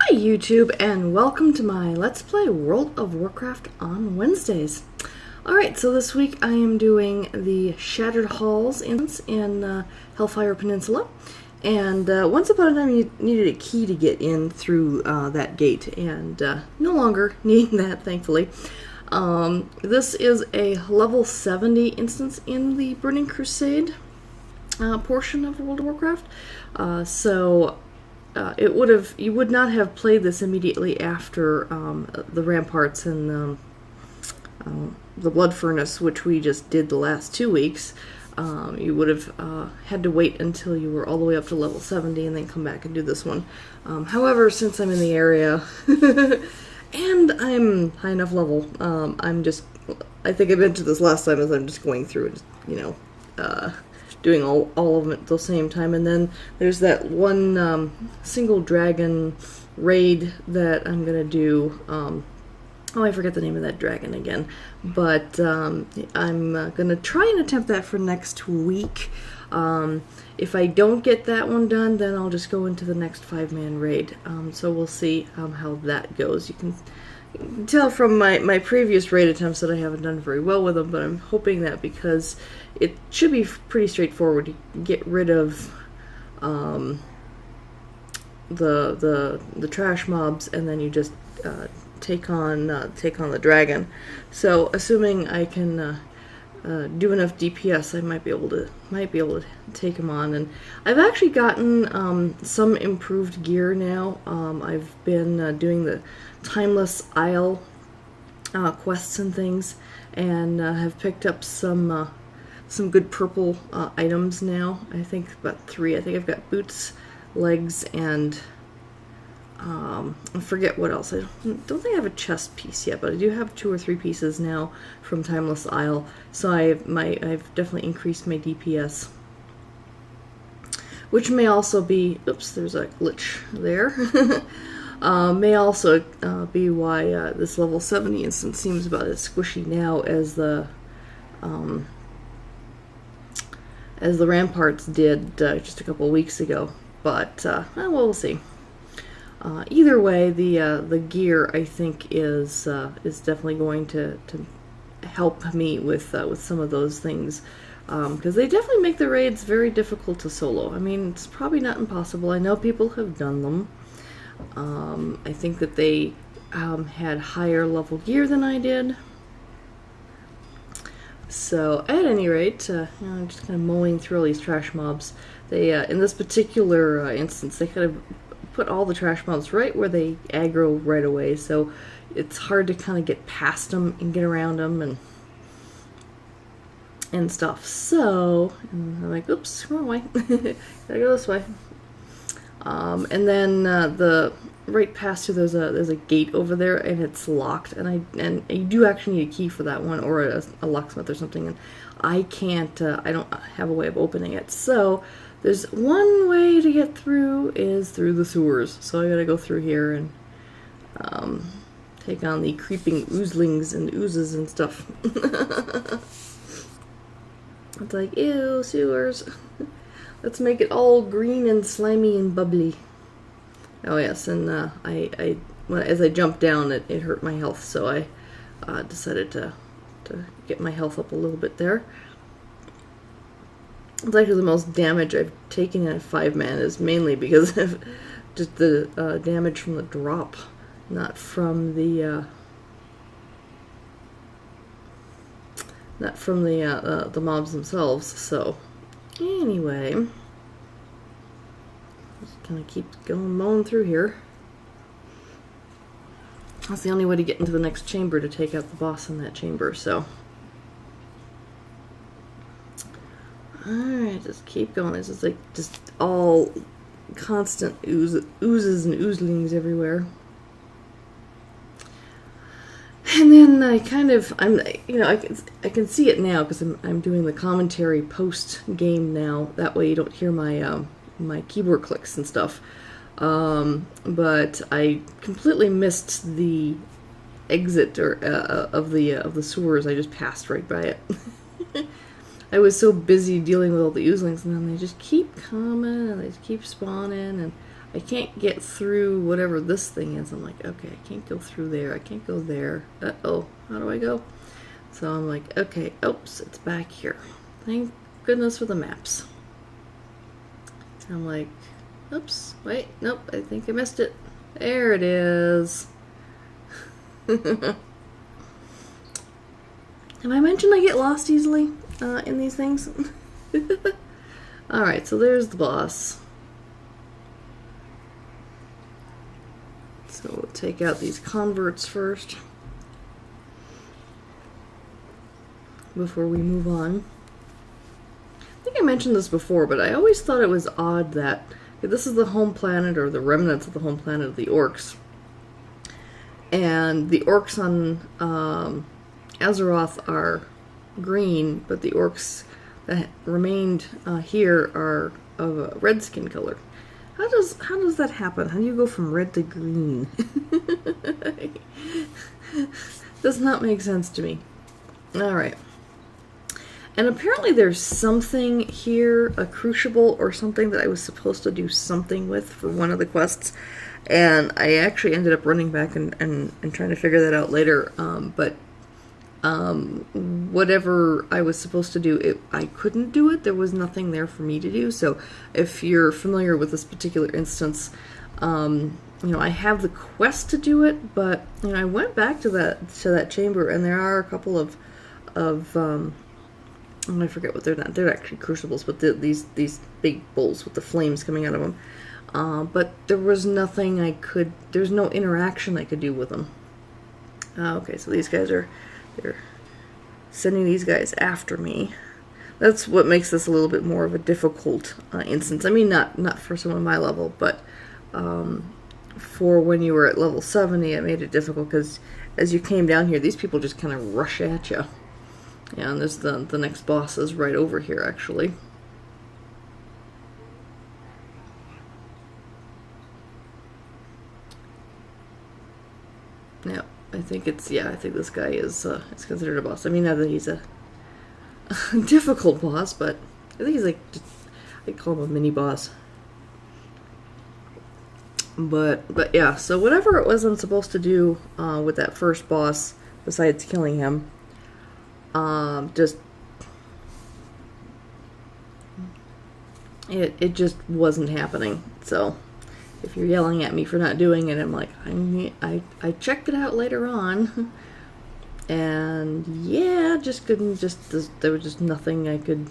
Hi YouTube, and welcome to my Let's Play World of Warcraft on Wednesdays. Alright, so this week I am doing the Shattered Halls instance in Hellfire Peninsula. And once upon a time you needed a key to get in through that gate, and no longer needing that, thankfully. This is a level 70 instance in the Burning Crusade portion of World of Warcraft. You would not have played this immediately after the Ramparts and the Blood Furnace, which we just did the last 2 weeks. You would have had to wait until you were all the way up to level 70 and then come back and do this one. However, since I'm in the area and I'm high enough level, I think I mentioned this last time, as I'm just going through it, doing all of them at the same time. And then there's that one single dragon raid that I'm gonna do. Oh, I forget the name of that dragon again, but I'm gonna try and attempt that for next week. If I don't get that one done, then I'll just go into the next 5-man raid. So we'll see how that goes. You can tell from my previous raid attempts that I haven't done very well with them, but I'm hoping that because it should be pretty straightforward. You get rid of the trash mobs, and then you just take on the dragon. So assuming I can do enough DPS, I might be able to take him on. And I've actually gotten some improved gear now. I've been doing the Timeless Isle quests and things, and have picked up some good purple items now. I think about 3. I think I've got boots, legs, and I forget what else. I don't think I have a chest piece yet, but I do have 2 or 3 pieces now from Timeless Isle. So I've definitely increased my DPS, which may also be, oops, there's a glitch there. May also be why this level 70 instance seems about as squishy now as the Ramparts did just a couple weeks ago. But well, we'll see. Either way, the gear, I think, is definitely going to help me with some of those things, because they definitely make the raids very difficult to solo. I mean, it's probably not impossible. I know people have done them. I think that they had higher level gear than I did. So at any rate, I'm just kind of mowing through all these trash mobs. They in this particular instance, they kind of put all the trash mobs right where they aggro right away, so it's hard to kind of get past them and get around them and stuff. So I'm like, oops, wrong way. Gotta go this way. And then the right past you, there's a gate over there, and it's locked. And you do actually need a key for that one, or a locksmith or something. And I can't. I don't have a way of opening it. So there's one way to get through, is through the sewers. So I gotta go through here and take on the creeping oozlings and oozes and stuff. It's like, ew, sewers. Let's make it all green and slimy and bubbly. Oh yes, and as I jumped down, it hurt my health, so I decided to get my health up a little bit there. It's actually the most damage I've taken in a 5-man is mainly because of just the damage from the drop, not from the mobs themselves. So anyway, just kind of keep mowing through here. That's the only way to get into the next chamber to take out the boss in that chamber. So alright, just keep going. It's just like just all constant oozes and oozlings everywhere. And then I can see it now because I'm doing the commentary post game now. That way you don't hear my my keyboard clicks and stuff. But I completely missed the exit of the sewers. I just passed right by it. I was so busy dealing with all the oozlings, and then they just keep coming, and they just keep spawning, and I can't get through whatever this thing is. I'm like, okay, I can't go through there. I can't go there. Uh-oh, how do I go? So I'm like, okay, oops, it's back here. Thank goodness for the maps. I'm like, oops, wait, nope, I think I missed it. There it is. Have I mentioned I get lost easily in these things? Alright, so there's the boss. So we'll take out these converts first before we move on. I think I mentioned this before, but I always thought it was odd that this is the home planet, or the remnants of the home planet of the orcs. And the orcs on Azeroth are green, but the orcs that remained here are of a red skin color. How does that happen? How do you go from red to green? Does not make sense to me. Alright. And apparently there's something here, a crucible or something that I was supposed to do something with for one of the quests. And I actually ended up running back and trying to figure that out later. But whatever I was supposed to do, I couldn't do it. There was nothing there for me to do. So if you're familiar with this particular instance, you know, I have the quest to do it, but you know, I went back to that chamber, and there are a couple of I forget what they're not. They're actually crucibles, but these big bowls with the flames coming out of them. But there was nothing there's no interaction I could do with them. Okay, so these guys they're sending these guys after me. That's what makes this a little bit more of a difficult instance. I mean, not for someone my level, but for when you were at level 70, it made it difficult because as you came down here, these people just kind of rush at you. Yeah, and there's the next boss is right over here, actually. Yeah, I think this guy is considered a boss. I mean, not that he's a difficult boss, but I think he's like, I call him a mini boss. But yeah, so whatever it was I'm supposed to do with that first boss, besides killing him, it just wasn't happening. So if you're yelling at me for not doing it, I'm like, I checked it out later on, and yeah, there was just nothing I could.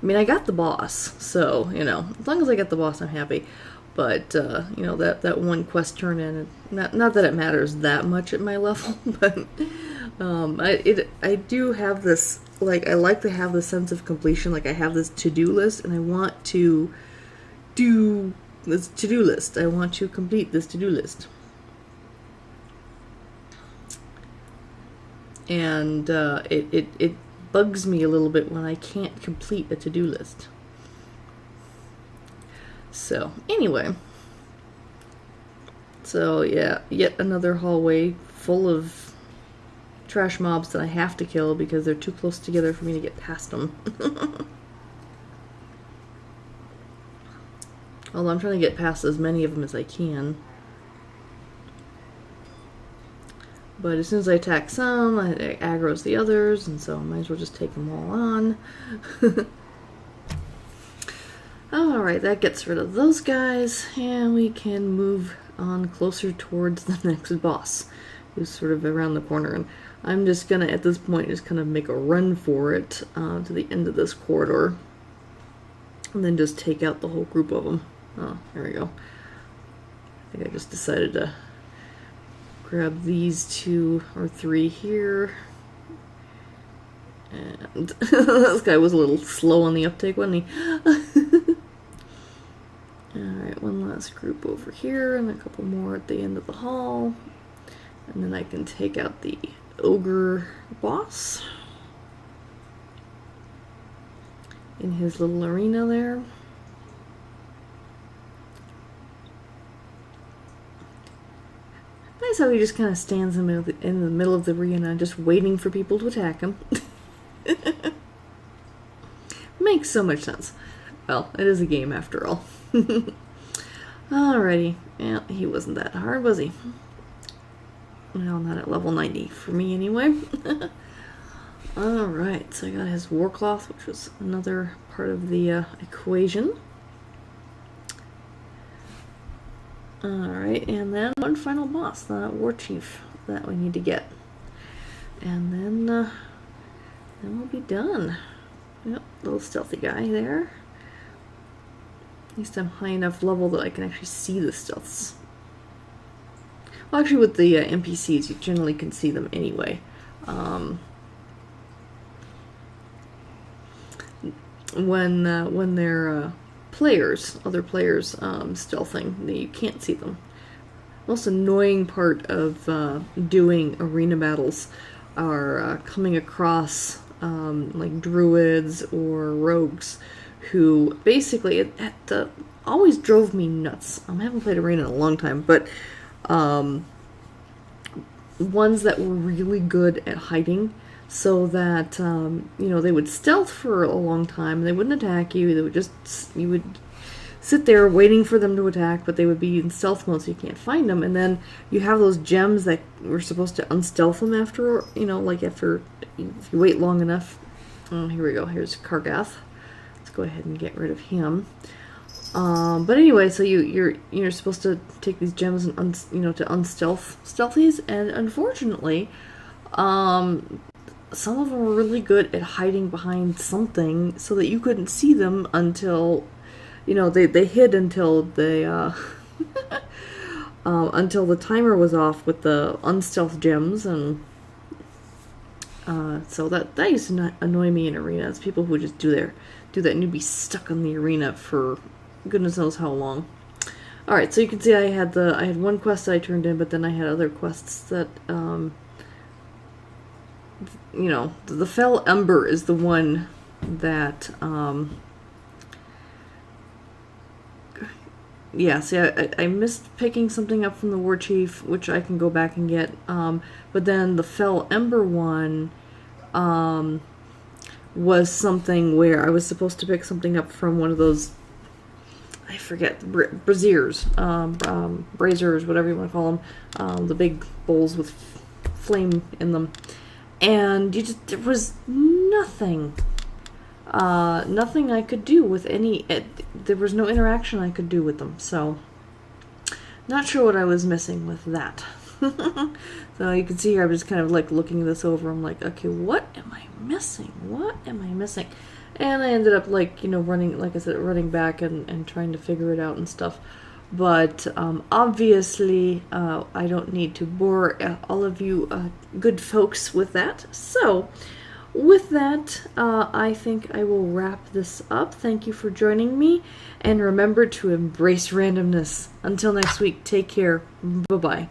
I mean, I got the boss, so you know, as long as I got the boss, I'm happy. But you know, that one quest turn in, not that it matters that much at my level, but I do have this, like, I like to have the sense of completion. Like, I have this to-do list, and I want to do this to-do list. I want to complete this to-do list. And it bugs me a little bit when I can't complete a to-do list. So, anyway. So, yeah, yet another hallway full of trash mobs that I have to kill because they're too close together for me to get past them. Although I'm trying to get past as many of them as I can. But as soon as I attack some, it aggroes the others, and so I might as well just take them all on. Alright, that gets rid of those guys, and we can move on closer towards the next boss, who's sort of around the corner. And I'm just gonna, at this point, just kind of make a run for it to the end of this corridor, and then just take out the whole group of them. Oh, here we go. I think I just decided to grab these 2 or 3 here. And this guy was a little slow on the uptake, wasn't he? Alright, one last group over here, and a couple more at the end of the hall. And then I can take out the ogre boss in his little arena there. Nice how he just kind of stands in the middle of the arena, just waiting for people to attack him. Makes so much sense. Well, it is a game after all. Alrighty. Yeah, he wasn't that hard, was he? Well, not at level 90, for me anyway. Alright, so I got his war cloth, which was another part of the equation. Alright, and then one final boss, the war chief, that we need to get. And then we'll be done. Yep, little stealthy guy there. At least I'm high enough level that I can actually see the stealths. Well, actually with the NPCs, you generally can see them anyway. When they're players, other players stealthing, you can't see them. Most annoying part of doing arena battles are coming across like druids or rogues who basically always drove me nuts. I haven't played arena in a long time, but ones that were really good at hiding, so that you know, they would stealth for a long time. They wouldn't attack you. They would you would sit there waiting for them to attack, but they would be in stealth mode, so you can't find them. And then you have those gems that were supposed to unstealth them after, you know, like after, if you wait long enough. Oh, here we go. Here's Kargath. Let's go ahead and get rid of him. But anyway, so you're supposed to take these gems and you know, to unstealth stealthies, and unfortunately, some of them were really good at hiding behind something so that you couldn't see them until, you know, they hid until they until the timer was off with the unstealth gems, and so that used to annoy me in arenas. People who would just do that and you'd be stuck in the arena for goodness knows how long. Alright, so you can see I had one quest that I turned in, but then I had other quests that you know, the Fell Ember is the one that yeah, see, I missed picking something up from the War Chief, which I can go back and get, but then the Fell Ember one was something where I was supposed to pick something up from one of those, I forget, braziers, braziers, whatever you want to call them, the big bowls with flame in them, and there was nothing I could do with any, there was no interaction I could do with them, so not sure what I was missing with that. So you can see here I'm just kind of like looking this over. I'm like, okay, what am I missing? What am I missing? And I ended up, like, you know, running, like I said, running back and trying to figure it out and stuff. But obviously I don't need to bore all of you good folks with that. So with that, I think I will wrap this up. Thank you for joining me, and remember to embrace randomness. Until next week, take care. Bye-bye.